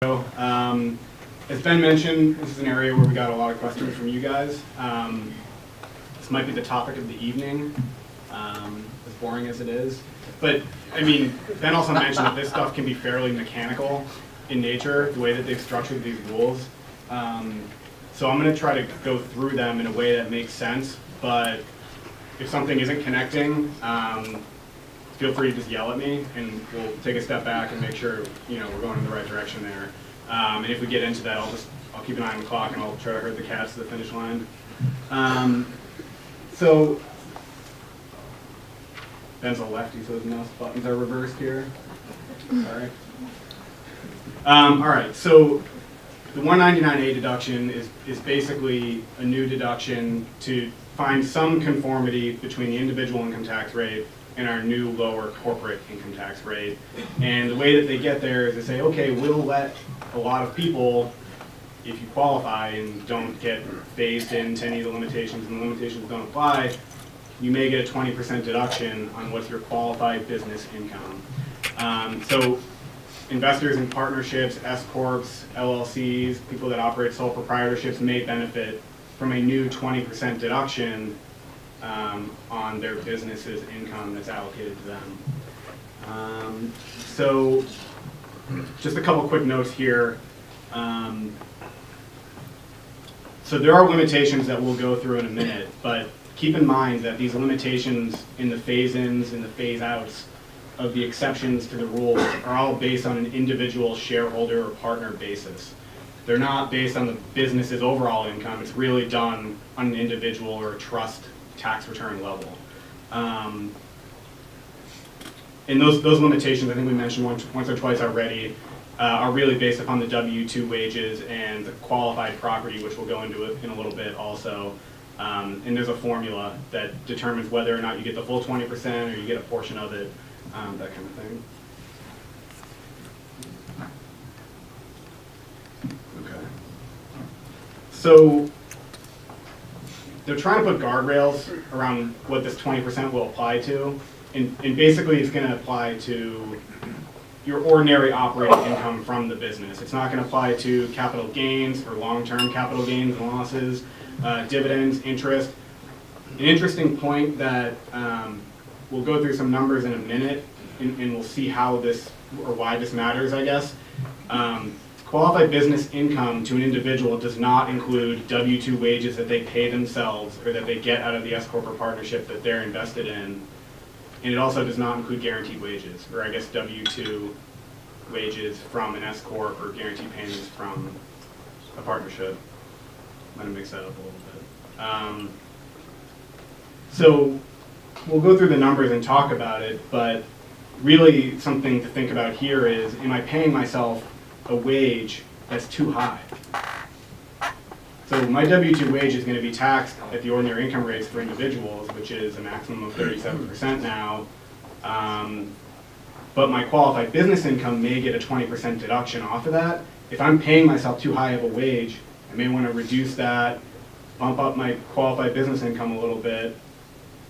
As Ben mentioned, this is an area where we got a lot of questions from you guys. This might be the topic of the evening, as boring as it is. But, I mean, Ben also mentioned that this stuff can be fairly mechanical in nature, the way that they've structured these rules. So I'm going to try to go through them in a way that makes sense, but if something isn't connecting, feel free to just yell at me, and we'll take a step back and make sure we're going in the right direction there. And if we get into that, I'll keep an eye on the clock and I'll try to herd the cats to the finish line. So Ben's a lefty, so his mouse buttons are reversed here. Sorry. All right. So the 199A deduction is basically a new deduction to find some conformity between the individual income tax rate and our new lower corporate income tax rate. And the way that they get there is they say, okay, we'll let a lot of people, if you qualify and don't get phased into any of the limitations and the limitations don't apply, you may get a 20% deduction on what's your qualified business income. So investors in partnerships, S-corps, LLCs, people that operate sole proprietorships may benefit from a new 20% deduction on their business's income that's allocated to them. So just a couple quick notes here. So there are limitations that we'll go through in a minute, but keep in mind that these limitations in the phase-ins and the phase-outs of the exceptions to the rules are all based on an individual shareholder or partner basis. They're not based on the business's overall income. It's really done on an individual or a trust tax return level. And those limitations, I think we mentioned once or twice already, are really based upon the W-2 wages and the qualified property, which we'll go into it in a little bit also. And there's a formula that determines whether or not you get the full 20% or you get a portion of it, that kind of thing. Okay. So they're trying to put guardrails around what this 20% will apply to. And basically it's going to apply to your ordinary operating income from the business. It's not going to apply to capital gains or long-term capital gains and losses, dividends, interest. An interesting point that we'll go through some numbers in a minute and we'll see how this or why this matters, I guess. Qualified business income to an individual does not include W-2 wages that they pay themselves or that they get out of the S-corp or partnership that they're invested in. And it also does not include guaranteed wages, or I guess W-2 wages from an S-corp or guaranteed payments from a partnership. I'm going to mix that up a little bit. So we'll go through the numbers and talk about it, but really something to think about here is, am I paying myself a wage that's too high? So my W-2 wage is going to be taxed at the ordinary income rates for individuals, which is a maximum of 37% now. But my qualified business income may get a 20% deduction off of that. If I'm paying myself too high of a wage, I may want to reduce that, bump up my qualified business income a little bit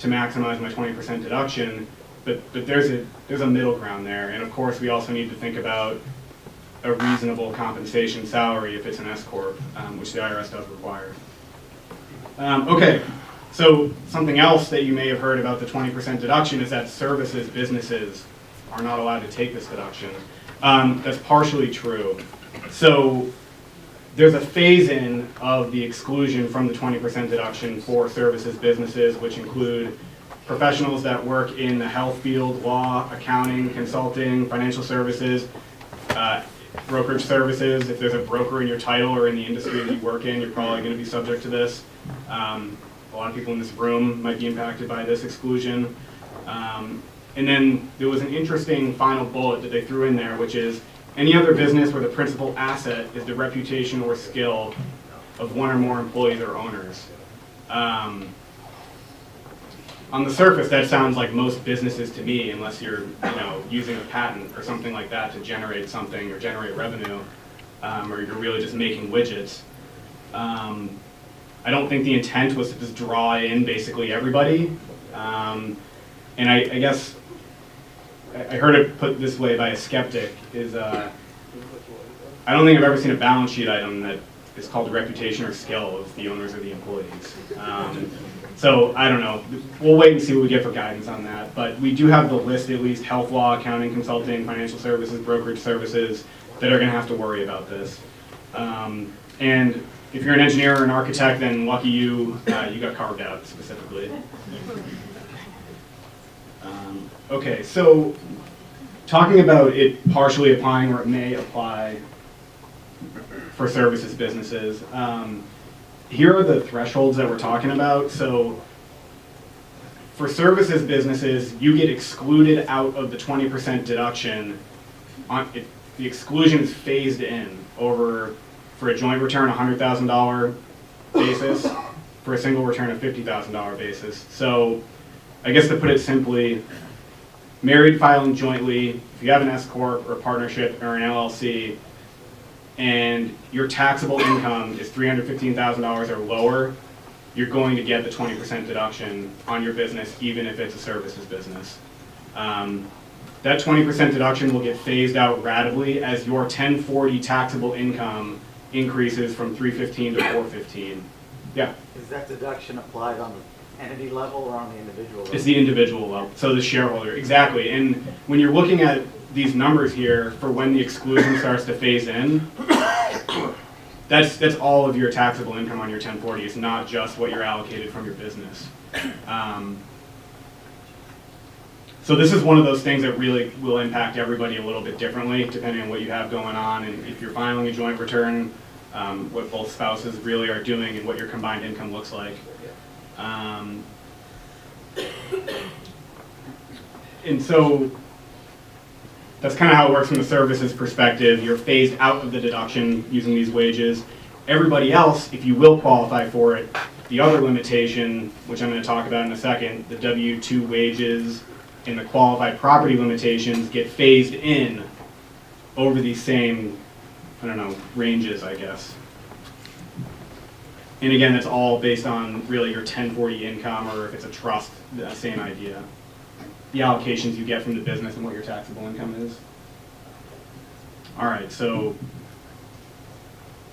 to maximize my 20% deduction. But there's a middle ground there. And of course, we also need to think about a reasonable compensation salary if it's an S-corp, which the IRS does require. Okay, so something else that you may have heard about the 20% deduction is that services businesses are not allowed to take this deduction. That's partially true. So there's a phase-in of the exclusion from the 20% deduction for services businesses, which include professionals that work in the health field, law, accounting, consulting, financial services, brokerage services. If there's a broker in your title or in the industry that you work in, you're probably going to be subject to this. A lot of people in this room might be impacted by this exclusion. And then there was an interesting final bullet that they threw in there, which is any other business where the principal asset is the reputation or skill of one or more employees or owners. On the surface, that sounds like most businesses to me, unless you're using a patent or something like that to generate something or generate revenue, or you're really just making widgets. I don't think the intent was to just draw in basically everybody. And I guess I heard it put this way by a skeptic, is I don't think I've ever seen a balance sheet item that is called reputation or skill of the owners or the employees. So I don't know. We'll wait and see what we get for guidance on that. But we do have the list, at least health law, accounting, consulting, financial services, brokerage services, that are going to have to worry about this. And if you're an engineer or an architect, then lucky you, you got carved out specifically. Okay, so talking about it partially applying or it may apply for services businesses. Here are the thresholds that we're talking about. So for services businesses, you get excluded out of the 20% deduction. The exclusion is phased in over, for a joint return, $100,000 basis, for a single return, a $50,000 basis. So I guess to put it simply, married filing jointly, if you have an S Corp or a partnership or an LLC, and your taxable income is $315,000 or lower, you're going to get the 20% deduction on your business, even if it's a services business. That 20% deduction will get phased out ratably as your 1040 taxable income increases from $315 to $415. Yeah? Is that deduction applied on the entity level or on the individual level? It's the individual level, so the shareholder, exactly. And when you're looking at these numbers here for when the exclusion starts to phase in, that's all of your taxable income on your 1040. It's not just what you're allocated from your business. So this is one of those things that really will impact everybody a little bit differently, depending on what you have going on, and if you're filing a joint return, what both spouses really are doing, and what your combined income looks like. And so that's kind of how it works from the services perspective. You're phased out of the deduction using these wages. Everybody else, if you will qualify for it, the other limitation, which I'm going to talk about in a second, the W-2 wages and the qualified property limitations get phased in over these same, I don't know, ranges, I guess. And again, that's all based on really your 1040 income, or if it's a trust, the same idea. The allocations you get from the business and what your taxable income is. All right, so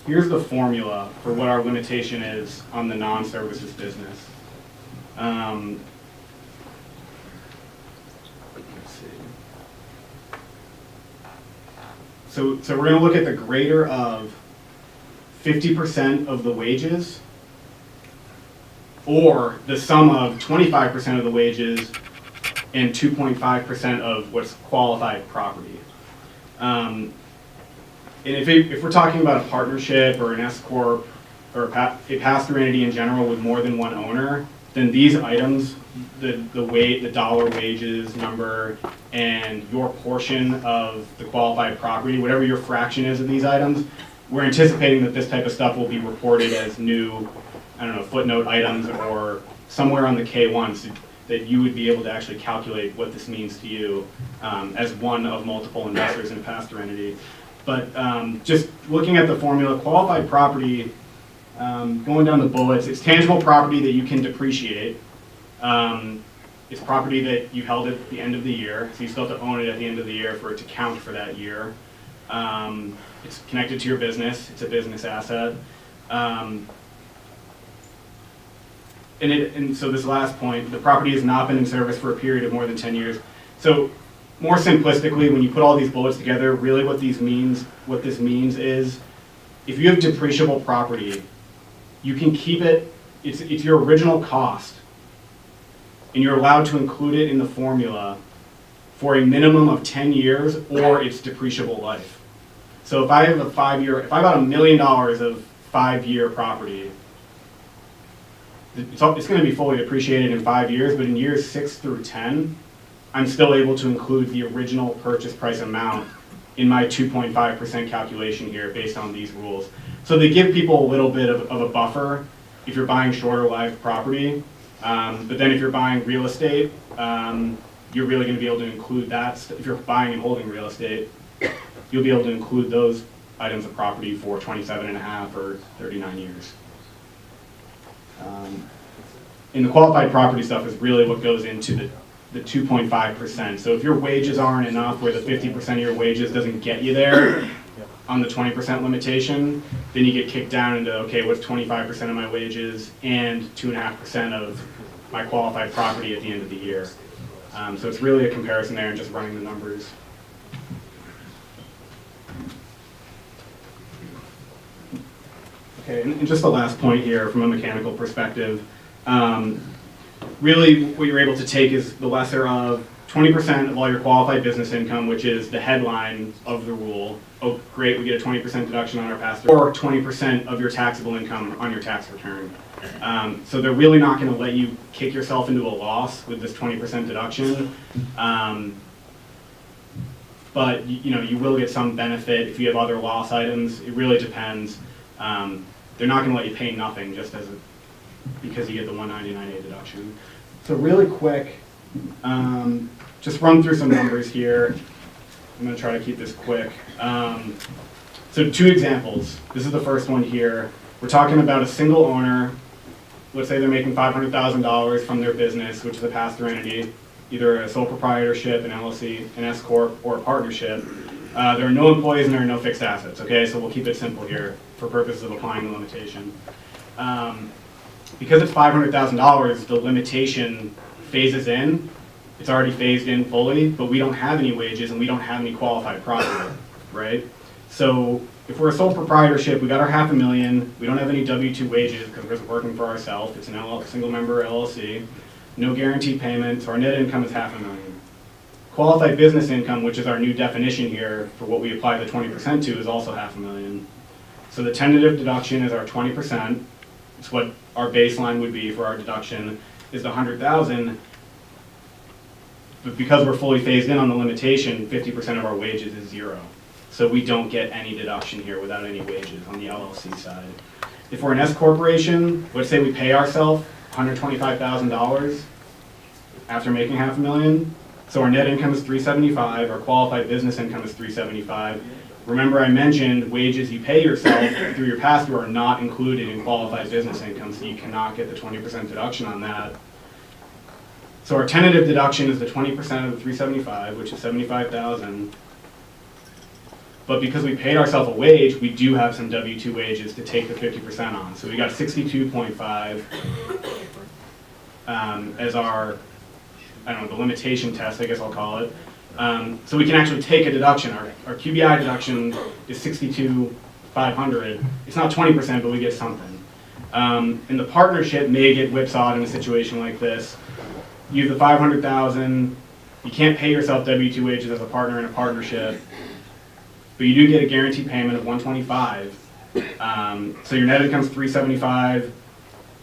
here's the formula for what our limitation is on the non-services business. Let's see. So we're going to look at the greater of 50% of the wages, or the sum of 25% of the wages and 2.5% of what's qualified property. And if we're talking about a partnership or an S Corp or a pass-through entity in general with more than one owner, then these items, the dollar wages number and your portion of the qualified property, whatever your fraction is of these items, we're anticipating that this type of stuff will be reported as new, I don't know, footnote items or somewhere on the K1, so that you would be able to actually calculate what this means to you as one of multiple investors in a pass-through entity. But just looking at the formula, qualified property, going down the bullets, it's tangible property that you can depreciate. It's property that you held at the end of the year, so you still have to own it at the end of the year for it to count for that year. It's connected to your business, it's a business asset. And so this last point, the property has not been in service for a period of more than 10 years. So more simplistically, when you put all these bullets together, really what this means is, if you have depreciable property, you can keep it, it's your original cost, and you're allowed to include it in the formula for a minimum of 10 years or its depreciable life. So if I have if I got $1 million of 5-year property, it's going to be fully depreciated in 5 years, but in years 6 through 10, I'm still able to include the original purchase price amount in my 2.5% calculation here based on these rules. So they give people a little bit of a buffer if you're buying shorter lived property, but then if you're buying real estate, you're really going to be able to include that. If you're buying and holding real estate, you'll be able to include those items of property for 27.5 or 39 years. And the qualified property stuff is really what goes into the 2.5%. So if your wages aren't enough, where the 50% of your wages doesn't get you there, on the 20% limitation, then you get kicked down into, okay, what's 25% of my wages and 2.5% of my qualified property at the end of the year. So it's really a comparison there and just running the numbers. Okay, and just the last point here from a mechanical perspective. Really what you're able to take is the lesser of 20% of all your qualified business income, which is the headline of the rule. Oh, great, we get a 20% deduction on our pass-through, or 20% of your taxable income on your tax return. So they're really not going to let you kick yourself into a loss with this 20% deduction. But you will get some benefit if you have other loss items. It really depends. They're not going to let you pay nothing just because you get the 199A deduction. So really quick, just run through some numbers here. I'm going to try to keep this quick. So 2 examples. This is the first one here. We're talking about a single owner. Let's say they're making $500,000 from their business, which is a pass-through entity, either a sole proprietorship, an LLC, an S Corp, or a partnership. There are no employees and there are no fixed assets, okay? So we'll keep it simple here for purposes of applying the limitation. Because it's $500,000, the limitation phases in. It's already phased in fully, but we don't have any wages and we don't have any qualified property, right? So if we're a sole proprietorship, we got our $500,000, we don't have any W-2 wages because we're working for ourselves, it's an single member LLC, no guaranteed payments, our net income is $500,000. Qualified business income, which is our new definition here for what we apply the 20% to, is also $500,000. So the tentative deduction is our 20%. It's what our baseline would be for our deduction, is the $100,000. But because we're fully phased in on the limitation, 50% of our wages is 0. So we don't get any deduction here without any wages on the LLC side. If we're an S corporation, let's say we pay ourselves $125,000 after making $500,000. So our net income is $375, our qualified business income is $375. Remember I mentioned wages you pay yourself through your pass-through are not included in qualified business income, so you cannot get the 20% deduction on that. So our tentative deduction is the 20% of the $375, which is $75,000. But because we paid ourselves a wage, we do have some W-2 wages to take the 50% on. So we got 62.5 as our, the limitation test, I guess I'll call it. So we can actually take a deduction. Our QBI deduction is 62,500. It's not 20%, but we get something. And the partnership may get whipsawed in a situation like this. You have the $500,000. You can't pay yourself W-2 wages as a partner in a partnership, but you do get a guaranteed payment of $125. So your net income is $375.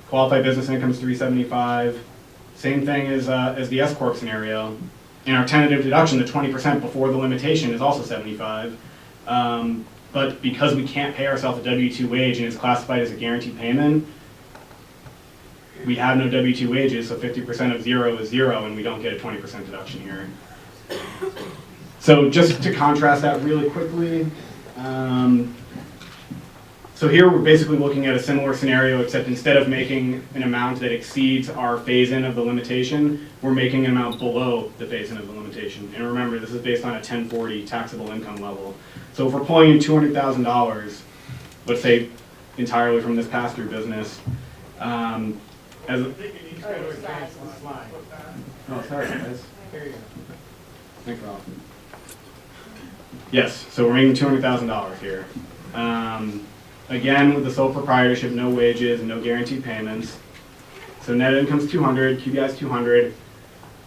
Qualified business income is $375. Same thing as the S Corp scenario. In our tentative deduction, the 20% before the limitation is also $75. But because we can't pay ourselves a W-2 wage and it's classified as a guaranteed payment, we have no W-2 wages, so 50% of 0 is 0, and we don't get a 20% deduction here. So just to contrast that really quickly, so here we're basically looking at a similar scenario, except instead of making an amount that exceeds our phase-in of the limitation, we're making an amount below the phase-in of the limitation. And remember, this is based on a 1040 taxable income level. So if we're pulling in $200,000, let's say entirely from this pass-through business, as a, oh, sorry guys. Thanks, Rob. Yes, so we're making $200,000 here. Again, with the sole proprietorship, no wages and no guaranteed payments. So net income's 200, QBI is 200.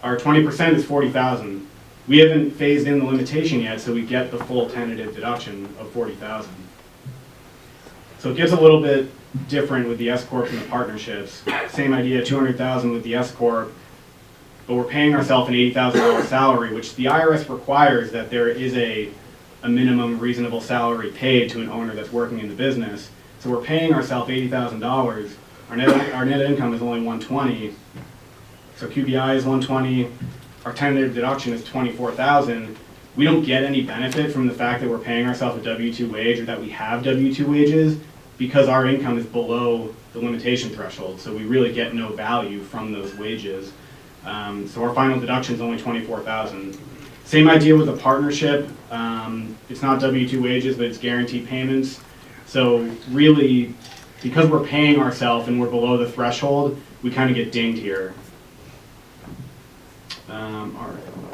Our 20% is 40,000. We haven't phased in the limitation yet, so we get the full tentative deduction of 40,000. So it gets a little bit different with the S Corps and the partnerships. Same idea, 200,000 with the S Corp, but we're paying ourselves an $80,000 salary, which the IRS requires that there is a minimum reasonable salary paid to an owner that's working in the business. So we're paying ourselves $80,000. Our net income is only $120. So QBI is $120. Our tentative deduction is $24,000. We don't get any benefit from the fact that we're paying ourselves a W-2 wage or that we have W-2 wages because our income is below the limitation threshold. So we really get no value from those wages. So our final deduction is only $24,000. Same idea with the partnership. It's not W-2 wages, but it's guaranteed payments. So really, because we're paying ourselves and we're below the threshold, we kind of get dinged here. All right.